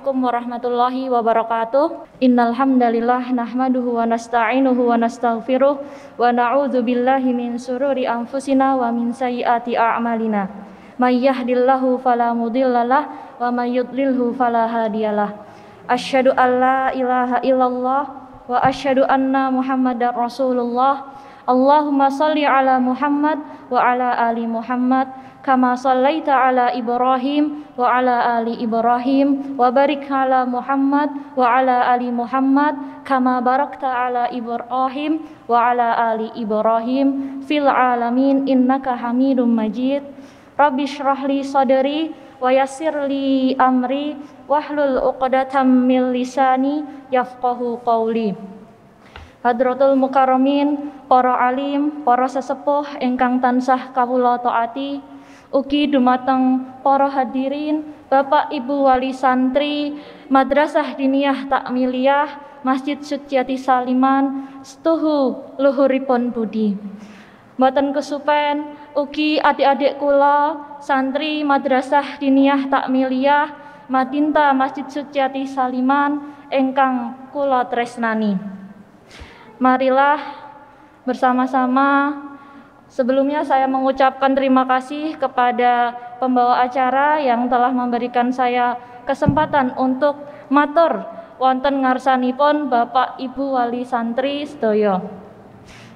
Assalamualaikum warahmatullahi wabarakatuh. Innal hamdalillah nahmaduhu wa nasta'inuhu wa nastaghfiruh wa na'udzu billahi min sururi anfusina wa min sayyiati a'malina. May yahdihillahu fala mudhillalah wa may yudlilhu fala hadiyalah. Asyhadu an la ilaha illallah wa asyhadu anna Muhammadar Rasulullah. Allahumma shalli ala Muhammad wa ala ali Muhammad kama shallaita ala Ibrahim wa ala ali Ibrahim wa barik ala Muhammad wa ala ali Muhammad kama barakta ala Ibrahim wa ala ali Ibrahim fil alamin innaka Hamidum Majid. Rabbi shrah li sadri wa yassir li amri wahlul 'uqdatam min lisani yafqahu qawli. Hadratul mukarramin, para alim, para sesepuh ingkang tansah kawula taati, ugi dumateng para hadirin, Bapak Ibu wali santri Madrasah Diniyah Takmiliyah Masjid Suciati Saliman setuhu luhuripun budi. Mboten kesupen ugi adik-adik kula santri Madrasah Diniyah Takmiliyah Madinta Masjid Suciati Saliman ingkang kula tresnani. Marilah bersama-sama. Sebelumnya saya mengucapkan terima kasih kepada pembawa acara yang telah memberikan saya kesempatan untuk matur wonten ngarsanipun Bapak Ibu wali santri sedaya.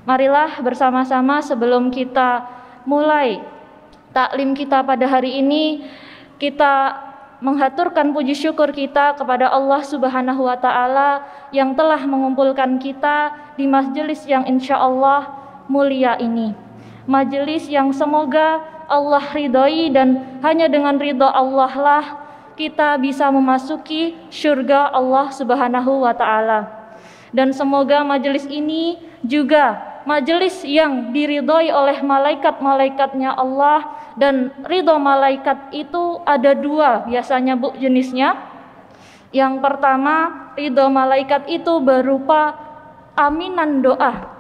Marilah bersama-sama sebelum kita mulai taklim kita pada hari ini, kita menghaturkan puji syukur kita kepada Allah Subhanahu wa taala yang telah mengumpulkan kita di majelis yang insya Allah mulia ini. Majelis yang semoga Allah ridhoi dan hanya dengan ridho Allah lah kita bisa memasuki surga Allah Subhanahu wa taala. Dan semoga majelis ini juga majelis yang diridhoi oleh malaikat-malaikatnya Allah, dan ridho malaikat itu ada dua biasanya Bu jenisnya. Yang pertama, ridho malaikat itu berupa aminan doa.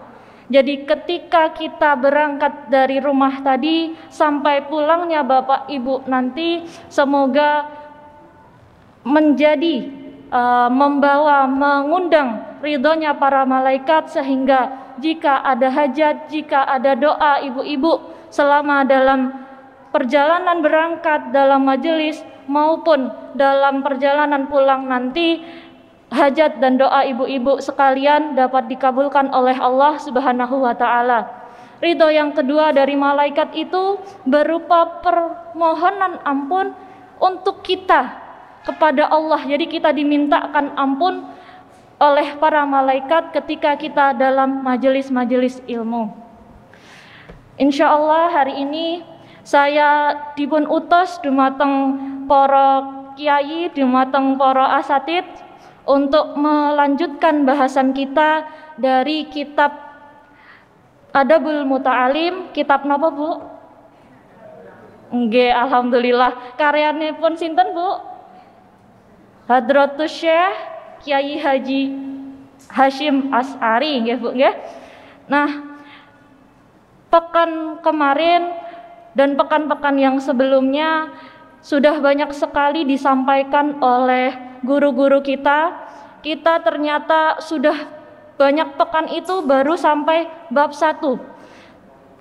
Jadi ketika kita berangkat dari rumah tadi sampai pulangnya Bapak Ibu nanti, semoga menjadi membawa mengundang ridhonya para malaikat, sehingga jika ada hajat, jika ada doa ibu-ibu selama dalam perjalanan berangkat dalam majelis maupun dalam perjalanan pulang nanti, hajat dan doa ibu-ibu sekalian dapat dikabulkan oleh Allah Subhanahu wa taala. Ridho yang kedua dari malaikat itu berupa permohonan ampun untuk kita kepada Allah. Jadi kita dimintakan ampun oleh para malaikat ketika kita dalam majelis-majelis ilmu. Insya Allah hari ini saya dipun utus dumateng para kiai, dumateng para asatid untuk melanjutkan bahasan kita dari kitab Adabul Muta'alim. Kitab napa Bu? Nggih, alhamdulillah. Karyanipun sinten Bu? Hadratus Syekh Kiai Haji Hashim As'ari, nggih Bu nggih. Nah, pekan kemarin dan pekan-pekan yang sebelumnya sudah banyak sekali disampaikan oleh guru-guru kita. Kita ternyata sudah banyak pekan itu baru sampai bab 1.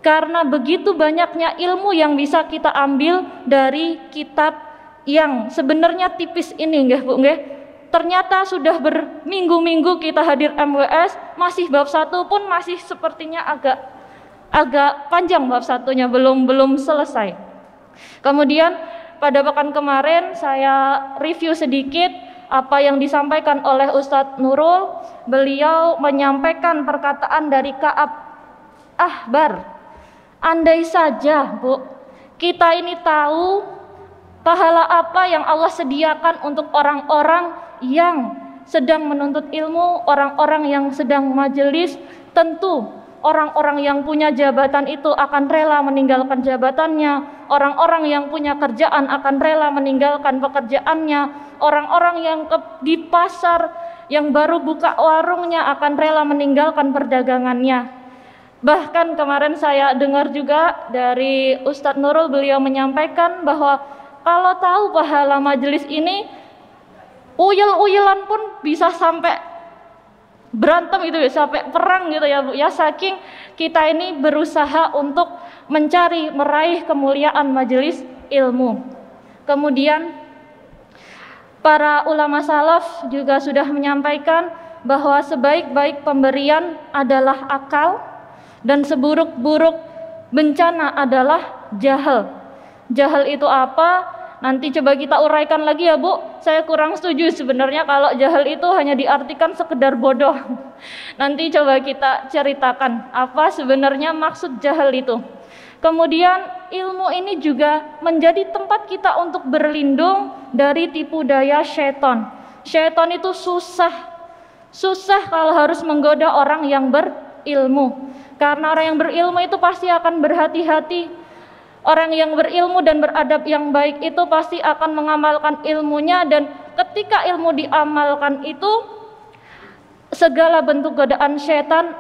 Karena begitu banyaknya ilmu yang bisa kita ambil dari kitab yang sebenarnya tipis ini, nggih Bu nggih. Ternyata sudah berminggu-minggu kita hadir MWS, masih bab 1 pun masih sepertinya agak panjang bab 1-nya, belum selesai. Kemudian pada pekan kemarin saya review sedikit apa yang disampaikan oleh Ustadz Nurul. Beliau menyampaikan perkataan dari Ka'ab Ahbar. Andai saja Bu, kita ini tahu pahala apa yang Allah sediakan untuk orang-orang yang sedang menuntut ilmu, orang-orang yang sedang majelis, tentu orang-orang yang punya jabatan itu akan rela meninggalkan jabatannya, orang-orang yang punya kerjaan akan rela meninggalkan pekerjaannya, orang-orang yang di pasar yang baru buka warungnya akan rela meninggalkan perdagangannya. Bahkan kemarin saya dengar juga dari Ustadz Nurul, beliau menyampaikan bahwa kalau tahu pahala majelis ini, uyel-uyelan pun bisa sampai berantem gitu ya, sampai perang gitu ya Bu ya, saking kita ini berusaha untuk mencari, meraih kemuliaan majelis ilmu. Kemudian para ulama salaf juga sudah menyampaikan bahwa sebaik-baik pemberian adalah akal dan seburuk-buruk bencana adalah jahal. Jahal itu apa? Nanti coba kita uraikan lagi ya Bu. Saya kurang setuju sebenarnya kalau jahal itu hanya diartikan sekedar bodoh. Nanti coba kita ceritakan apa sebenarnya maksud jahal itu. Kemudian ilmu ini juga menjadi tempat kita untuk berlindung dari tipu daya syaitan. Syaitan itu susah kalau harus menggoda orang yang berilmu. Karena orang yang berilmu itu pasti akan berhati-hati. Orang yang berilmu dan beradab yang baik itu pasti akan mengamalkan ilmunya, dan ketika ilmu diamalkan itu segala bentuk godaan syaitan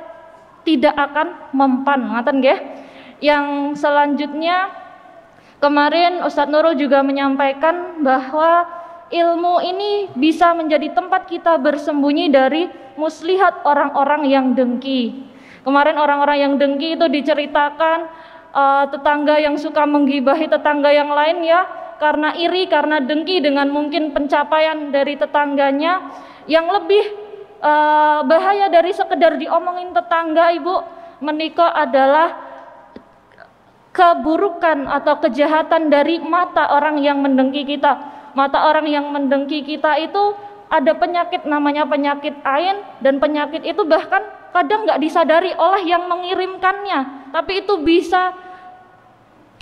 tidak akan mempan. Ngaten nggih? Yang selanjutnya kemarin Ustadz Nurul juga menyampaikan bahwa ilmu ini bisa menjadi tempat kita bersembunyi dari muslihat orang-orang yang dengki. Kemarin orang-orang yang dengki itu diceritakan tetangga yang suka menggibahi tetangga yang lain ya, karena iri, karena dengki dengan mungkin pencapaian dari tetangganya. Yang lebih bahaya dari sekedar diomongin tetangga Ibu menikah adalah keburukan atau kejahatan dari mata orang yang mendengki kita. Mata orang yang mendengki kita itu ada penyakit namanya penyakit ain, dan penyakit itu bahkan kadang nggak disadari oleh yang mengirimkannya, tapi itu bisa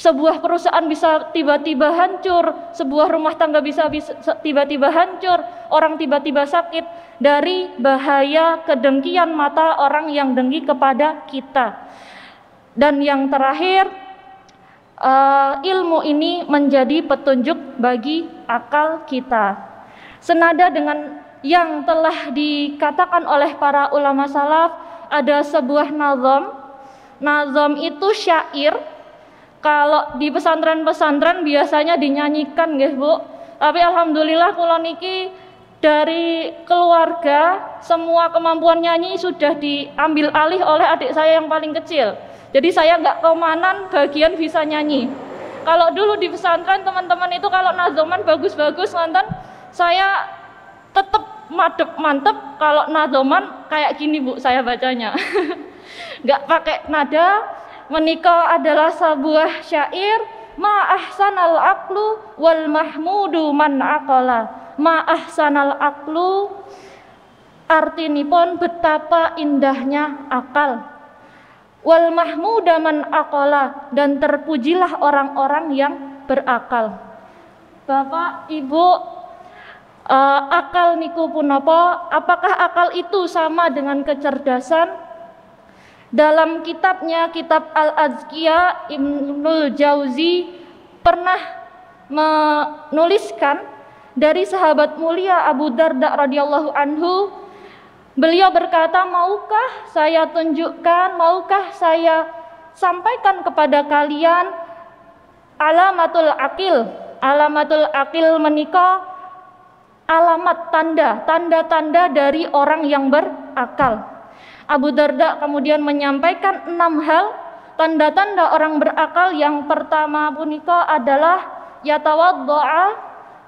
sebuah perusahaan bisa tiba-tiba hancur, sebuah rumah tangga bisa tiba-tiba hancur, orang tiba-tiba sakit dari bahaya kedengkian mata orang yang dengki kepada kita. Dan yang terakhir, ilmu ini menjadi petunjuk bagi akal kita. Senada dengan yang telah dikatakan oleh para ulama salaf, ada sebuah nazam. Nazam itu syair. Kalau di pesantren-pesantren biasanya dinyanyikan nggih Bu. Tapi alhamdulillah kula niki dari keluarga semua kemampuan nyanyi sudah diambil alih oleh adik saya yang paling kecil. Jadi saya nggak komanan bagian bisa nyanyi. Kalau dulu di pesantren teman-teman itu kalau nazoman bagus-bagus nonton, saya tetap mantep. Kalau nazoman kayak gini Bu saya bacanya. Nggak pakai nada. Menikah adalah sebuah syair, ma ahsanal aqlu wal mahmudu man aqala. Ma ahsanal aqlu artinipun betapa indahnya akal. Wal mahmuda man aqala, dan terpujilah orang-orang yang berakal. Bapak, Ibu, akal niku punapa? Apakah akal itu sama dengan kecerdasan? Dalam kitabnya, kitab Al-Azkiyah, Ibnul Jauzi pernah menuliskan dari sahabat mulia Abu Darda radhiyallahu anhu. Beliau berkata, maukah saya tunjukkan, maukah saya sampaikan kepada kalian alamatul aqil. Alamatul aqil menika alamat tanda-tanda dari orang yang berakal. Abu Darda kemudian menyampaikan 6 hal tanda-tanda orang berakal. Yang pertama punika adalah yatawaddo'a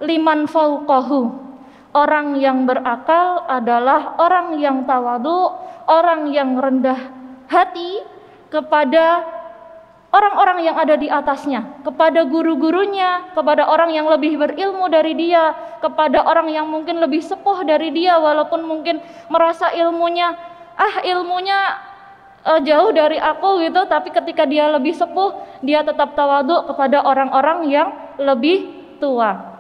liman fauqahu. Orang yang berakal adalah orang yang tawadu, orang yang rendah hati kepada orang-orang yang ada di atasnya, kepada guru-gurunya, kepada orang yang lebih berilmu dari dia, kepada orang yang mungkin lebih sepuh dari dia, walaupun mungkin merasa ilmunya jauh dari aku gitu, tapi ketika dia lebih sepuh, dia tetap tawadu kepada orang-orang yang lebih tua.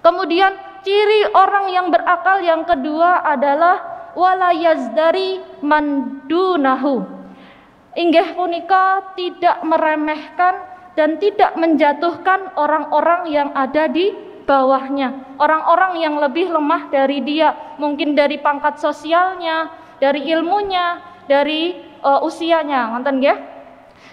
Kemudian ciri orang yang berakal yang kedua adalah wala yazdari mandunahu. Inggih punika tidak meremehkan dan tidak menjatuhkan orang-orang yang ada di bawahnya, orang-orang yang lebih lemah dari dia, mungkin dari pangkat sosialnya, dari ilmunya, dari usianya, ngoten nggih.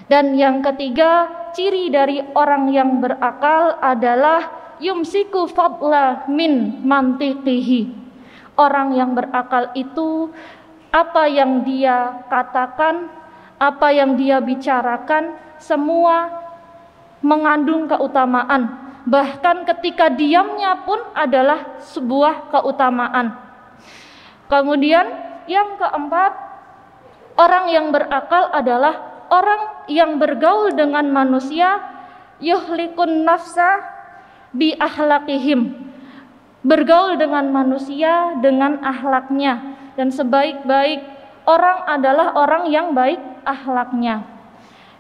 Dan yang ketiga, ciri dari orang yang berakal adalah yumsiku fadla min mantiqihi. Orang yang berakal itu apa yang dia katakan, apa yang dia bicarakan semua mengandung keutamaan. Bahkan ketika diamnya pun adalah sebuah keutamaan. Kemudian yang keempat, orang yang berakal adalah orang yang bergaul dengan manusia yuhlikun nafsa bi akhlaqihim. Bergaul dengan manusia dengan akhlaknya, dan sebaik-baik orang adalah orang yang baik akhlaknya.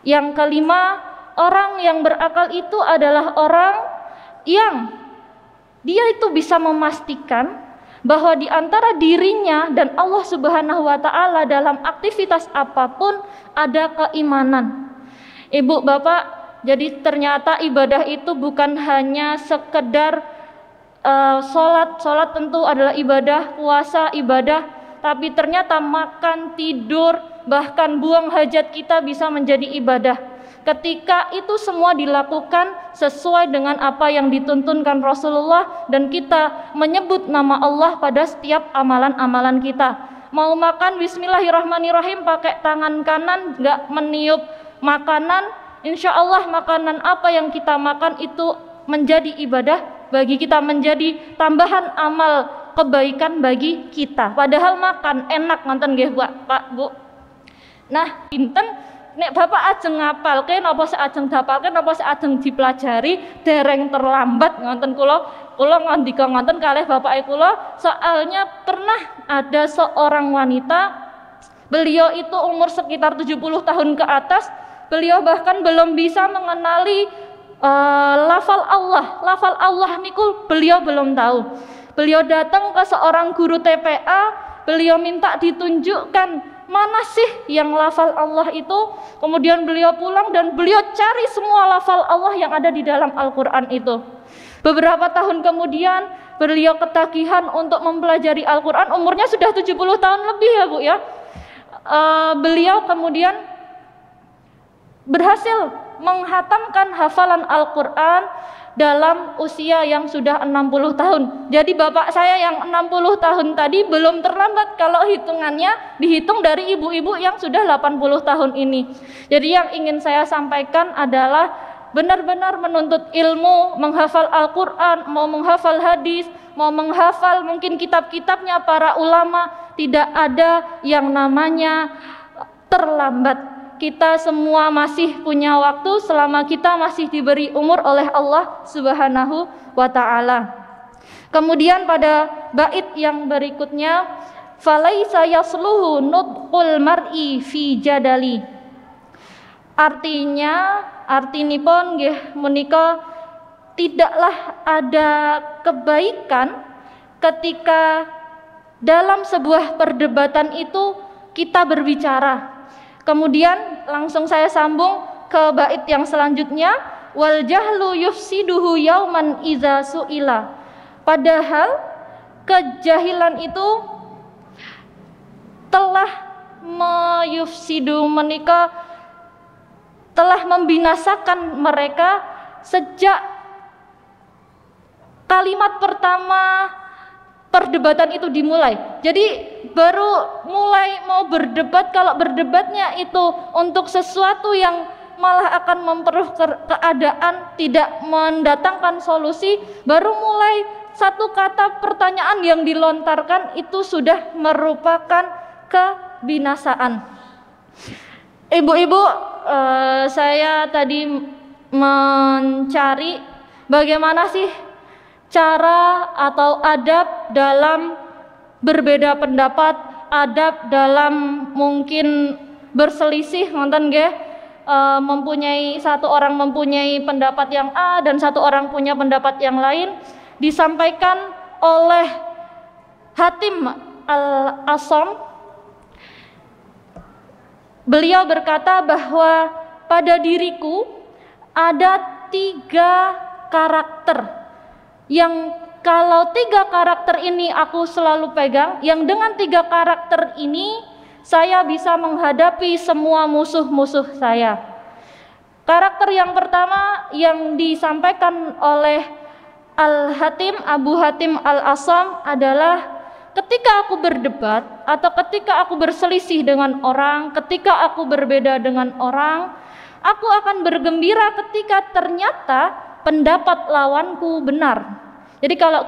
Yang kelima, orang yang berakal itu adalah orang yang dia itu bisa memastikan bahwa di antara dirinya dan Allah Subhanahu wa taala dalam aktivitas apapun ada keimanan. Ibu, Bapak, jadi ternyata ibadah itu bukan hanya sekedar sholat tentu adalah ibadah, puasa ibadah, tapi ternyata makan, tidur, bahkan buang hajat kita bisa menjadi ibadah. Ketika itu semua dilakukan sesuai dengan apa yang dituntunkan Rasulullah, dan kita menyebut nama Allah pada setiap amalan-amalan kita. Mau makan bismillahirrahmanirrahim pakai tangan kanan, nggak meniup makanan, insya Allah makanan apa yang kita makan itu menjadi ibadah bagi kita, menjadi tambahan amal kebaikan bagi kita. Padahal makan enak ngonten nggih Pak Bu. Nah, pinten nek Bapak ajeng ngapalke napa ajeng dapalke napa ajeng dipelajari dereng terlambat ngonten kula ngandika ngonten kalih bapake kula. Soalnya pernah ada seorang wanita, beliau itu umur sekitar 70 tahun ke atas, beliau bahkan belum bisa mengenali lafal Allah niku beliau belum tahu. Beliau datang ke seorang guru TPA, beliau minta ditunjukkan mana sih yang lafal Allah itu. Kemudian beliau pulang dan beliau cari semua lafal Allah yang ada di dalam Al-Quran itu. Beberapa tahun kemudian beliau ketagihan untuk mempelajari Al-Quran, umurnya sudah 70 tahun lebih ya Bu ya. Beliau kemudian berhasil menghatamkan hafalan Al-Quran dalam usia yang sudah 60 tahun. Jadi bapak saya yang 60 tahun tadi belum terlambat kalau hitungannya dihitung dari ibu-ibu yang sudah 80 tahun ini. Jadi yang ingin saya sampaikan adalah benar-benar menuntut ilmu, menghafal Al-Quran, mau menghafal hadis, mau menghafal mungkin kitab-kitabnya para ulama, tidak ada yang namanya terlambat. Kita semua masih punya waktu selama kita masih diberi umur oleh Allah Subhanahu wa taala. Kemudian pada bait yang berikutnya, falaisa yasluhu nutqul mar'i fi jadali. Artinipun nggih menika tidaklah ada kebaikan ketika dalam sebuah perdebatan itu kita berbicara. Kemudian langsung saya sambung ke bait yang selanjutnya, wal jahlu yufsiduhu yauman iza su'ila. Padahal kejahilan itu telah meyufsidu menika telah membinasakan mereka sejak kalimat pertama perdebatan itu dimulai. Jadi baru mulai mau berdebat, kalau berdebatnya itu untuk sesuatu yang malah akan memperkeruh keadaan, tidak mendatangkan solusi, baru mulai satu kata pertanyaan yang dilontarkan itu sudah merupakan kebinasaan. Ibu-ibu, saya tadi mencari bagaimana sih cara atau adab dalam berbeda pendapat, adab dalam mungkin berselisih, ngonten nggih, mempunyai satu orang mempunyai pendapat yang A dan satu orang punya pendapat yang lain. Disampaikan oleh Hatim Al-Asam, beliau berkata bahwa pada diriku ada 3 karakter yang kalau 3 karakter ini aku selalu pegang, yang dengan 3 karakter ini saya bisa menghadapi semua musuh-musuh saya. Karakter yang pertama yang disampaikan oleh Abu Hatim Al-Asam adalah ketika aku berdebat atau ketika aku berselisih dengan orang, ketika aku berbeda dengan orang, aku akan bergembira ketika ternyata pendapat lawanku benar. Jadi kalau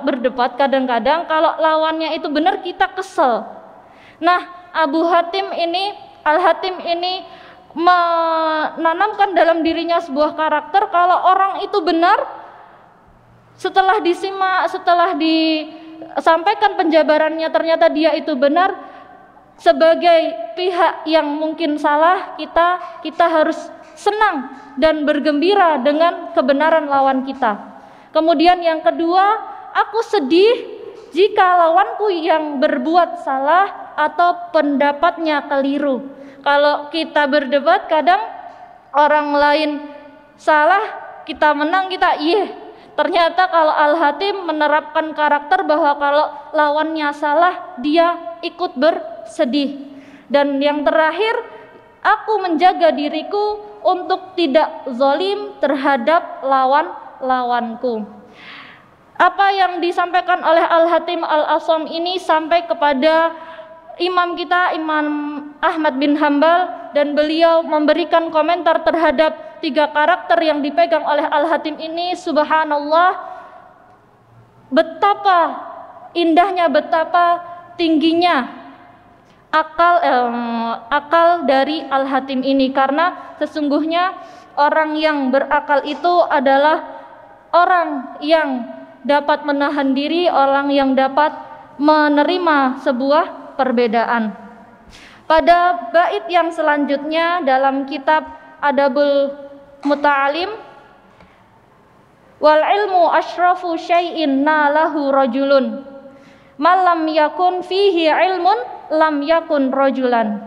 berdebat kadang-kadang kalau lawannya itu benar kita kesel. Nah, Al-Hatim ini menanamkan dalam dirinya sebuah karakter kalau orang itu benar, setelah disimak, setelah disampaikan penjabarannya ternyata dia itu benar, sebagai pihak yang mungkin salah, kita harus senang dan bergembira dengan kebenaran lawan kita. Kemudian yang kedua, aku sedih jika lawanku yang berbuat salah atau pendapatnya keliru. Kalau kita berdebat kadang orang lain salah, kita menang, kita ternyata kalau Al-Hatim menerapkan karakter bahwa kalau lawannya salah dia ikut bersedih. Dan yang terakhir, aku menjaga diriku untuk tidak zalim terhadap lawanku. Apa yang disampaikan oleh Al-Hatim Al-Asam ini sampai kepada imam kita, Imam Ahmad bin Hambal, dan beliau memberikan komentar terhadap 3 karakter yang dipegang oleh Al-Hatim ini. Subhanallah, betapa indahnya, betapa tingginya akal dari Al-Hatim ini, karena sesungguhnya orang yang berakal itu adalah orang yang dapat menahan diri, orang yang dapat menerima sebuah perbedaan. Pada bait yang selanjutnya dalam kitab Adabul Muta'alim, wal ilmu asyrafu syai'in nalahu rajulun malam yakun fihi ilmun lam yakun rajulan.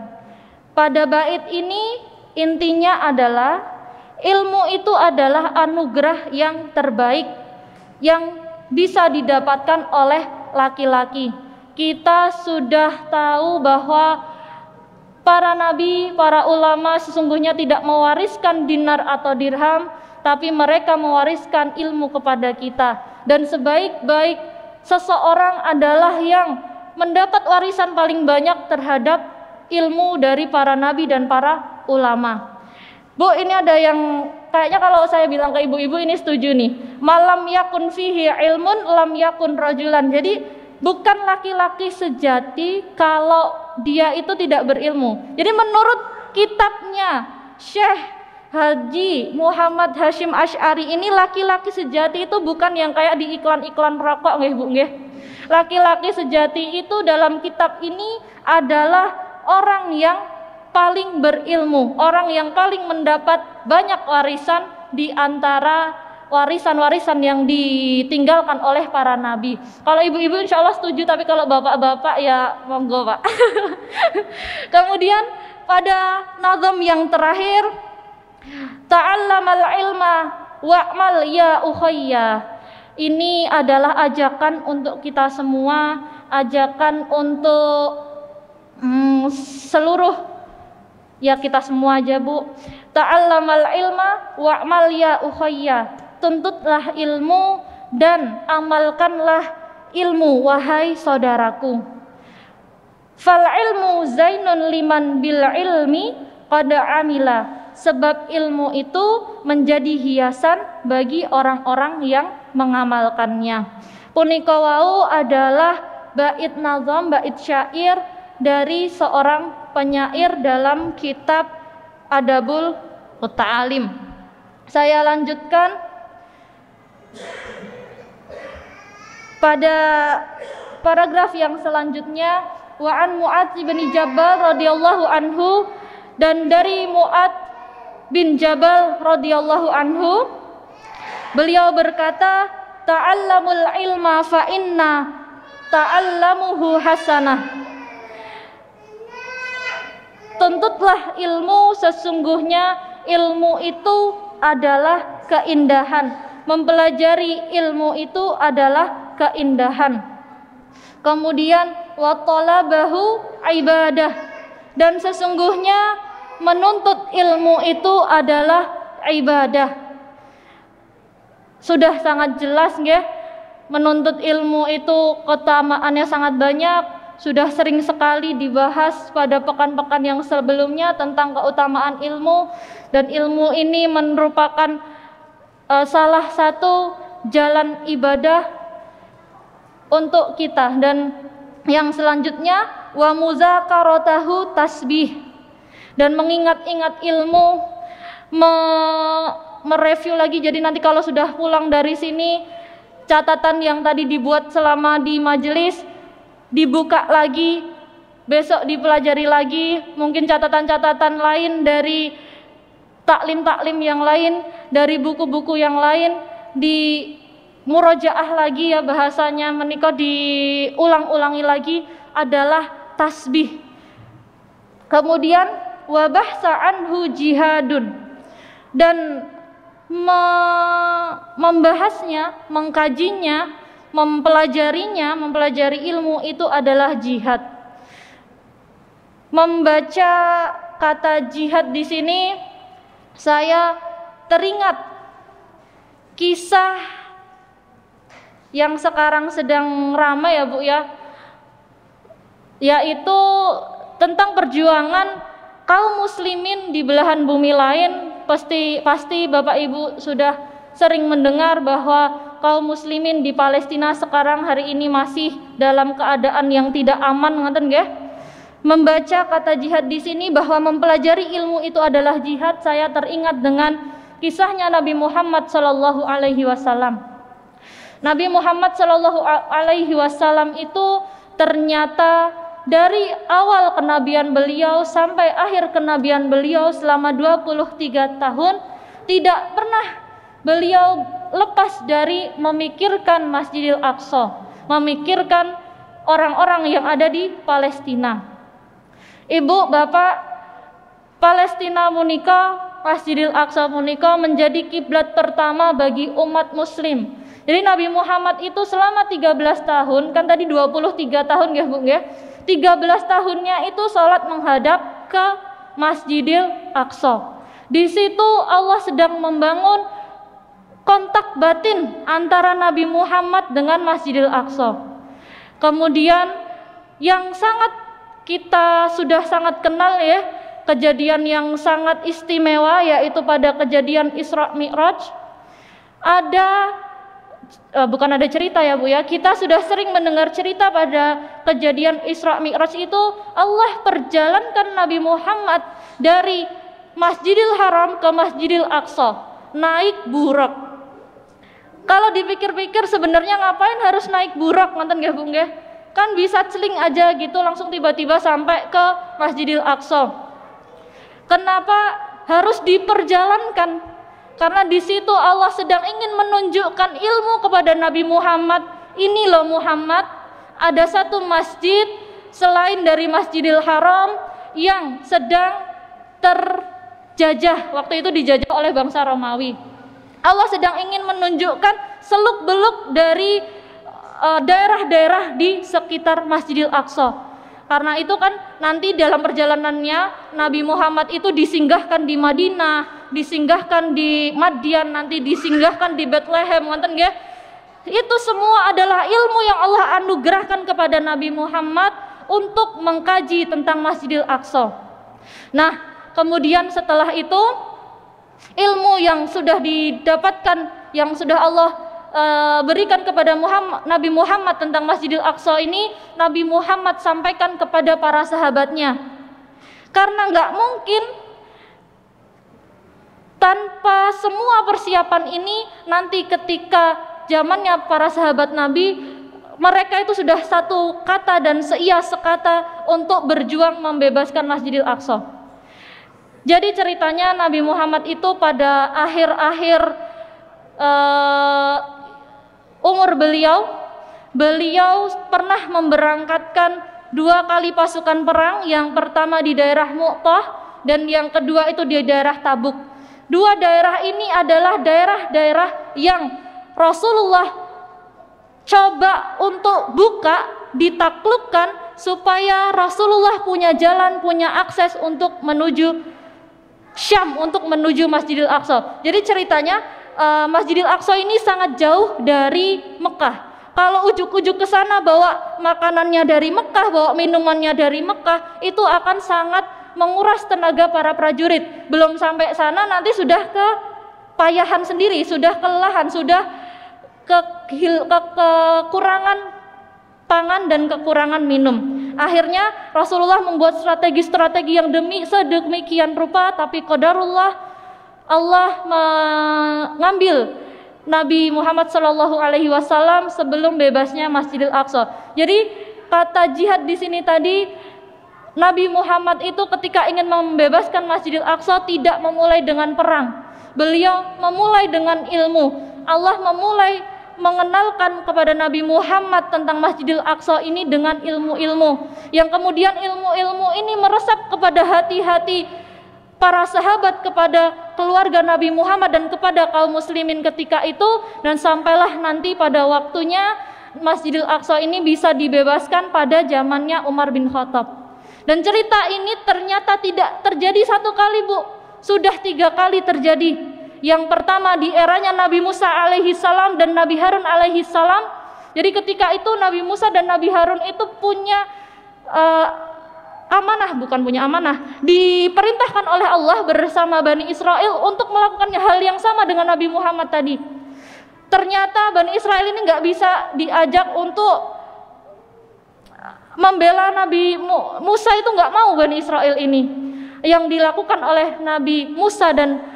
Pada bait ini intinya adalah ilmu itu adalah anugerah yang terbaik yang bisa didapatkan oleh laki-laki. Kita sudah tahu bahwa para nabi, para ulama sesungguhnya tidak mewariskan dinar atau dirham, tapi mereka mewariskan ilmu kepada kita. Dan sebaik-baik seseorang adalah yang mendapat warisan paling banyak terhadap ilmu dari para nabi dan para ulama. Bu, ini ada yang kayaknya kalau saya bilang ke ibu-ibu ini setuju nih. Malam yakun fihi ilmun lam yakun rajulan. Jadi bukan laki-laki sejati kalau dia itu tidak berilmu. Jadi menurut kitabnya Syekh Haji Muhammad Hashim Asy'ari ini, laki-laki sejati itu bukan yang kayak di iklan-iklan rokok nggih Bu nggih. Laki-laki sejati itu dalam kitab ini adalah orang yang paling berilmu, orang yang paling mendapat banyak warisan di antara warisan-warisan yang ditinggalkan oleh para nabi. Kalau ibu-ibu insya Allah setuju, tapi kalau bapak-bapak ya monggo Pak. Kemudian pada nazam yang terakhir, ta'allamal ilma wa'mal ya ukhayya. Ini adalah ajakan untuk kita semua, ajakan untuk seluruh, ya kita semua aja Bu. Ta'allamal ilma wa'mal ya ukhayya. Tuntutlah ilmu dan amalkanlah ilmu wahai saudaraku. Fal ilmu zainun liman bil ilmi qad amila. Sebab ilmu itu menjadi hiasan bagi orang-orang yang mengamalkannya. Punika wau adalah bait nazam, bait syair dari seorang penyair dalam kitab Adabul Muta'alim. Saya lanjutkan pada paragraf yang selanjutnya. Wa an Mu'adz bin Jabal radhiyallahu anhu, dan dari Mu'adz bin Jabal radhiyallahu anhu, beliau berkata, ta'allamul ilma fa inna ta'allamuhu hasanah. Tuntutlah ilmu, sesungguhnya ilmu itu adalah keindahan. Mempelajari ilmu itu adalah keindahan. Kemudian wa talabahu ibadah, dan sesungguhnya menuntut ilmu itu adalah ibadah. sudah sangat jelas nggih, menuntut ilmu itu keutamaannya sangat banyak, sudah sering sekali dibahas pada pekan-pekan yang sebelumnya tentang keutamaan ilmu, dan ilmu ini merupakan salah satu jalan ibadah untuk kita. Dan yang selanjutnya wa muzakaratahu tasbih, dan mengingat-ingat ilmu, mereview lagi. Jadi nanti kalau sudah pulang dari sini, catatan yang tadi dibuat selama di majelis dibuka lagi, besok dipelajari lagi, mungkin catatan-catatan lain dari taklim-taklim yang lain, dari buku-buku yang lain, di murojaah lagi ya bahasanya, menikah diulang-ulangi lagi, adalah tasbih. Kemudian wabah sa'anhu jihadun, dan membahasnya, mengkajinya, mempelajari ilmu itu adalah jihad. Membaca kata jihad di sini, saya teringat kisah yang sekarang sedang ramai ya Bu ya, yaitu tentang perjuangan kaum muslimin di belahan bumi lain. Pasti Bapak Ibu sudah sering mendengar bahwa kaum muslimin di Palestina sekarang hari ini masih dalam keadaan yang tidak aman, ngoten nggih. Membaca kata jihad di sini, bahwa mempelajari ilmu itu adalah jihad, saya teringat dengan kisahnya Nabi Muhammad sallallahu alaihi wasallam. Nabi Muhammad sallallahu alaihi wasallam itu ternyata dari awal kenabian beliau sampai akhir kenabian beliau selama 23 tahun tidak pernah beliau lepas dari memikirkan Masjidil Aqsa, memikirkan orang-orang yang ada di Palestina. Ibu, Bapak, Palestina menika, Masjidil Aqsa menika menjadi kiblat pertama bagi umat muslim. Jadi Nabi Muhammad itu selama 13 tahun, kan tadi 23 tahun ya Bu ya, 13 tahunnya itu sholat menghadap ke Masjidil Aqsa. Di situ Allah sedang membangun kontak batin antara Nabi Muhammad dengan Masjidil Aqsa. Kemudian yang sangat kita sudah sangat kenal ya, kejadian yang sangat istimewa, yaitu pada kejadian Isra Mi'raj. Bukan ada cerita ya Bu ya, kita sudah sering mendengar cerita pada kejadian Isra Mi'raj itu, Allah perjalankan Nabi Muhammad dari Masjidil Haram ke Masjidil Aqsa naik burak. Kalau dipikir-pikir sebenarnya ngapain harus naik burak, nonton nggih Bu nggih? Kan bisa celing aja gitu langsung tiba-tiba sampai ke Masjidil Aqsa. Kenapa harus diperjalankan? Karena di situ Allah sedang ingin menunjukkan ilmu kepada Nabi Muhammad. Ini loh Muhammad, ada satu masjid selain dari Masjidil Haram yang sedang terjajah. Waktu itu dijajah oleh bangsa Romawi. Allah sedang ingin menunjukkan seluk-beluk dari daerah-daerah di sekitar Masjidil Aqsa. Karena itu kan nanti dalam perjalanannya Nabi Muhammad itu disinggahkan di Madinah, disinggahkan di Madian, nanti disinggahkan di Bethlehem, ngonten nggih. Itu semua adalah ilmu yang Allah anugerahkan kepada Nabi Muhammad untuk mengkaji tentang Masjidil Aqsa. Nah, kemudian setelah itu ilmu yang sudah didapatkan, yang sudah Allah berikan kepada Nabi Muhammad tentang Masjidil Aqsa ini, Nabi Muhammad sampaikan kepada para sahabatnya. Karena nggak mungkin tanpa semua persiapan ini, nanti ketika zamannya para sahabat Nabi, mereka itu sudah satu kata dan seia sekata untuk berjuang membebaskan Masjidil Aqsa. Jadi ceritanya Nabi Muhammad itu pada akhir-akhir umur beliau pernah memberangkatkan 2 kali pasukan perang. Yang pertama di daerah Mu'tah dan yang kedua itu di daerah Tabuk. 2 daerah ini adalah daerah-daerah yang Rasulullah coba untuk buka, ditaklukkan supaya Rasulullah punya jalan, punya akses untuk menuju Syam, untuk menuju Masjidil Aqsa. Jadi ceritanya Masjidil Aqsa ini sangat jauh dari Mekah. Kalau ujuk-ujuk ke sana bawa makanannya dari Mekah, bawa minumannya dari Mekah, itu akan sangat menguras tenaga para prajurit. Belum sampai sana nanti sudah kepayahan sendiri, sudah kelelahan, sudah kekurangan pangan dan kekurangan minum. Akhirnya Rasulullah membuat strategi-strategi yang sedemikian rupa, tapi qadarullah, Allah mengambil Nabi Muhammad SAW sebelum bebasnya Masjidil Aqsa. Jadi kata jihad di sini tadi, Nabi Muhammad itu ketika ingin membebaskan Masjidil Aqsa tidak memulai dengan perang. Beliau memulai dengan ilmu. Allah memulai mengenalkan kepada Nabi Muhammad tentang Masjidil Aqsa ini dengan ilmu-ilmu, yang kemudian ilmu-ilmu ini meresap kepada hati-hati para sahabat, kepada keluarga Nabi Muhammad dan kepada kaum muslimin ketika itu, dan sampailah nanti pada waktunya Masjidil Aqsa ini bisa dibebaskan pada zamannya Umar bin Khattab. Dan cerita ini ternyata tidak terjadi satu kali, Bu, sudah 3 kali terjadi. Yang pertama di eranya Nabi Musa alaihi salam dan Nabi Harun alaihi salam. Jadi ketika itu Nabi Musa dan Nabi Harun itu punya diperintahkan oleh Allah bersama Bani Israel untuk melakukan hal yang sama dengan Nabi Muhammad tadi. Ternyata Bani Israel ini nggak bisa diajak untuk membela Nabi Musa, itu nggak mau Bani Israel ini. Yang dilakukan oleh Nabi Musa dan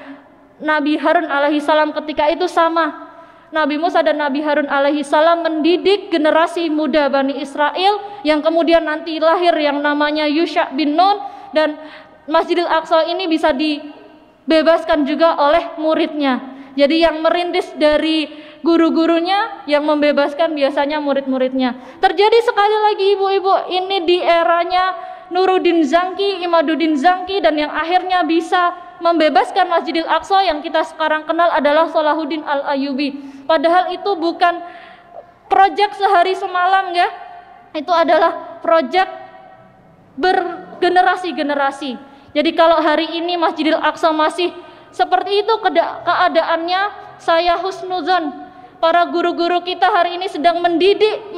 Nabi Harun alaihi salam ketika itu sama. Nabi Musa dan Nabi Harun alaihi salam mendidik generasi muda Bani Israel yang kemudian nanti lahir yang namanya Yusha bin Nun, dan Masjidil Aqsa ini bisa dibebaskan juga oleh muridnya. Jadi yang merintis dari guru-gurunya, yang membebaskan biasanya murid-muridnya. Terjadi sekali lagi ibu-ibu, ini di eranya Nuruddin Zangki, Imaduddin Zangki, dan yang akhirnya bisa membebaskan Masjidil Aqsa yang kita sekarang kenal adalah Salahuddin Al-Ayyubi. Padahal itu bukan proyek sehari semalam ya, itu adalah proyek bergenerasi-generasi. Jadi kalau hari ini Masjidil Aqsa masih seperti itu keadaannya, saya husnuzon, para guru-guru kita hari ini sedang mendidik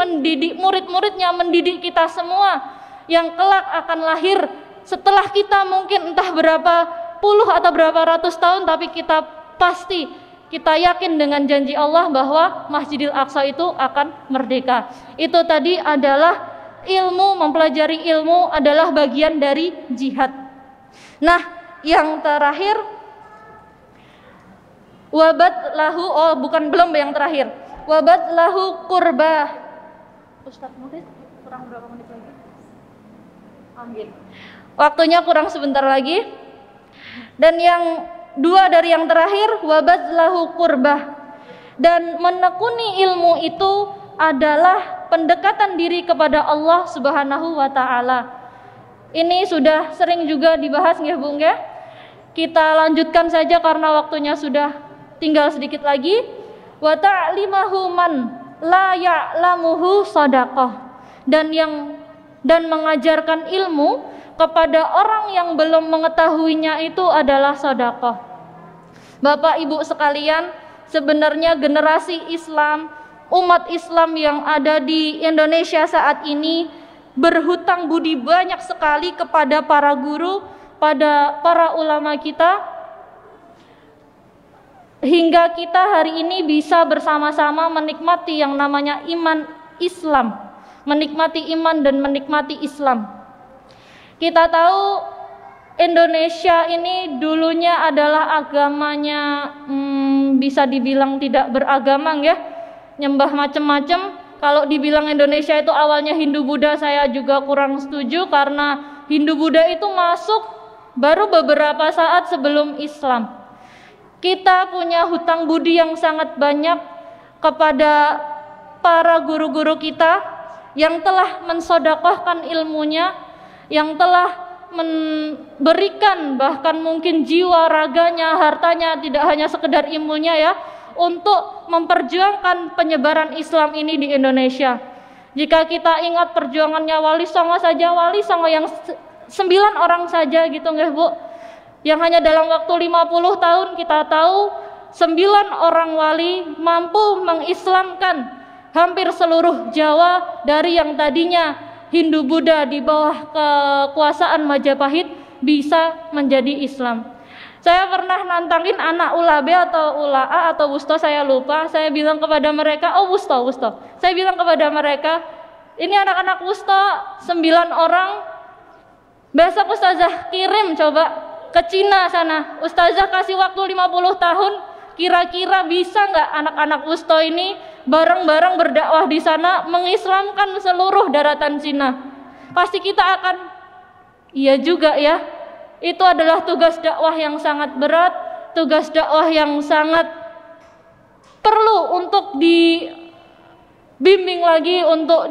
murid-muridnya, mendidik kita semua yang kelak akan lahir setelah kita mungkin entah berapa puluh atau berapa ratus tahun, tapi kita yakin dengan janji Allah bahwa Masjidil Aqsa itu akan merdeka. Itu tadi adalah ilmu, mempelajari ilmu adalah bagian dari jihad. Nah, yang terakhir wabat lahu, belum yang terakhir. Wabat lahu qurbah. Ustaz Murid, kurang berapa menit lagi? Amin. Waktunya kurang sebentar lagi. Dan yang dua dari yang terakhir, wabat lahu qurbah. Dan menekuni ilmu itu adalah pendekatan diri kepada Allah Subhanahu wa taala. Ini sudah sering juga dibahas nggih Bu nggih? Kita lanjutkan saja karena waktunya sudah tinggal sedikit lagi. Wa ta'limahu man la ya'lamuhu shadaqah. Dan mengajarkan ilmu kepada orang yang belum mengetahuinya itu adalah sedekah. Bapak Ibu sekalian, sebenarnya generasi Islam, umat Islam yang ada di Indonesia saat ini berhutang budi banyak sekali kepada para guru, pada para ulama kita, hingga kita hari ini bisa bersama-sama menikmati yang namanya iman Islam, menikmati iman dan menikmati Islam. Kita tahu Indonesia ini dulunya adalah agamanya bisa dibilang tidak beragama ya, nyembah macam-macam. Kalau dibilang Indonesia itu awalnya Hindu Buddha, saya juga kurang setuju karena Hindu Buddha itu masuk baru beberapa saat sebelum Islam. Kita punya hutang budi yang sangat banyak kepada para guru-guru kita yang telah mensedekahkan ilmunya, yang telah memberikan bahkan mungkin jiwa, raganya, hartanya, tidak hanya sekedar ilmunya ya, untuk memperjuangkan penyebaran Islam ini di Indonesia. Jika kita ingat perjuangannya Wali Songo saja, Wali Songo yang 9 orang saja gitu nggih Bu, yang hanya dalam waktu 50 tahun kita tahu 9 orang wali mampu mengislamkan hampir seluruh Jawa dari yang tadinya Hindu Buddha di bawah kekuasaan Majapahit bisa menjadi Islam. Saya pernah nantangin anak Ulabe atau Ulaa atau Wusto, saya lupa. Saya bilang kepada mereka, oh Wusto. Saya bilang kepada mereka, ini anak-anak Wusto 9 orang. Besok Ustazah kirim coba ke Cina sana. Ustazah kasih waktu 50 tahun. Kira-kira bisa nggak anak-anak Wusto ini bareng-bareng berdakwah di sana mengislamkan seluruh daratan Cina? Pasti kita akan, iya juga ya. Itu adalah tugas dakwah yang sangat berat, tugas dakwah yang sangat perlu untuk dibimbing lagi, untuk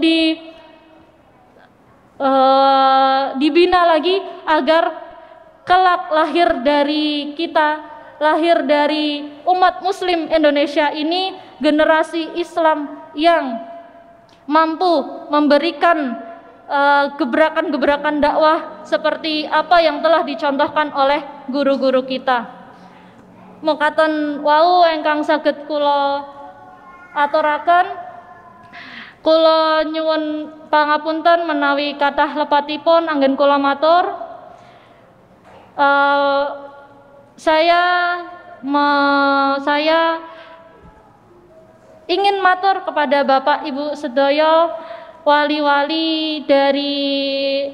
dibina lagi agar kelak lahir dari kita, lahir dari umat muslim Indonesia ini generasi Islam yang mampu memberikan gebrakan-gebrakan dakwah seperti apa yang telah dicontohkan oleh guru-guru kita. Mekaten wau ingkang saged kula aturaken, kula nyuwun pangapunten menawi kathah lepatipun anggen kula matur. Saya ingin matur kepada Bapak Ibu sedaya, wali-wali dari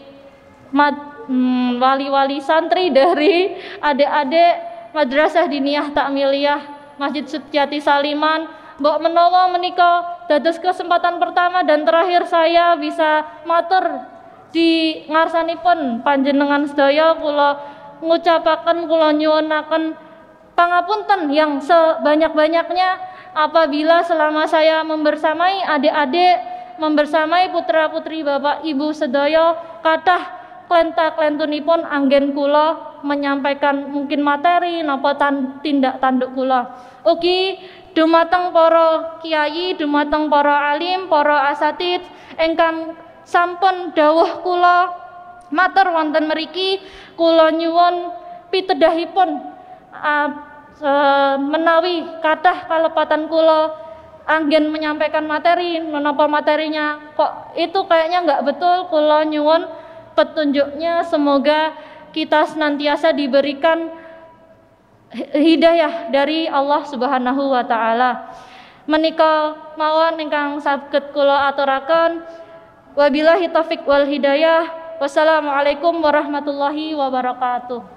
wali-wali santri dari adik-adik Madrasah Diniyah Takmiliyah Masjid Sutyati Saliman, mbok menawa menika dados kesempatan pertama dan terakhir saya bisa matur di ngarsanipun panjenengan sedaya. Kula ngucapaken, kula nyuwunaken pangapunten yang sebanyak-banyaknya apabila selama saya membersamai adik-adik, membersamai putra-putri Bapak Ibu sedaya kathah klenta-klentunipun anggen kula menyampaikan mungkin materi napa tindak tanduk kula. Ugi dumateng para kiai, dumateng para alim, para asatid ingkang sampun dawuh kula matur wonten mriki, kula nyuwun pitedahipun menawi kathah kalepatan kula anggen menyampaikan materi, menapa materinya kok itu kayaknya nggak betul, kula nyuwun petunjuknya. Semoga kita senantiasa diberikan hidayah dari Allah Subhanahu wa taala. Menika mawon ingkang saged kula aturaken. Wabillahi taufik wal hidayah. Wassalamualaikum warahmatullahi wabarakatuh.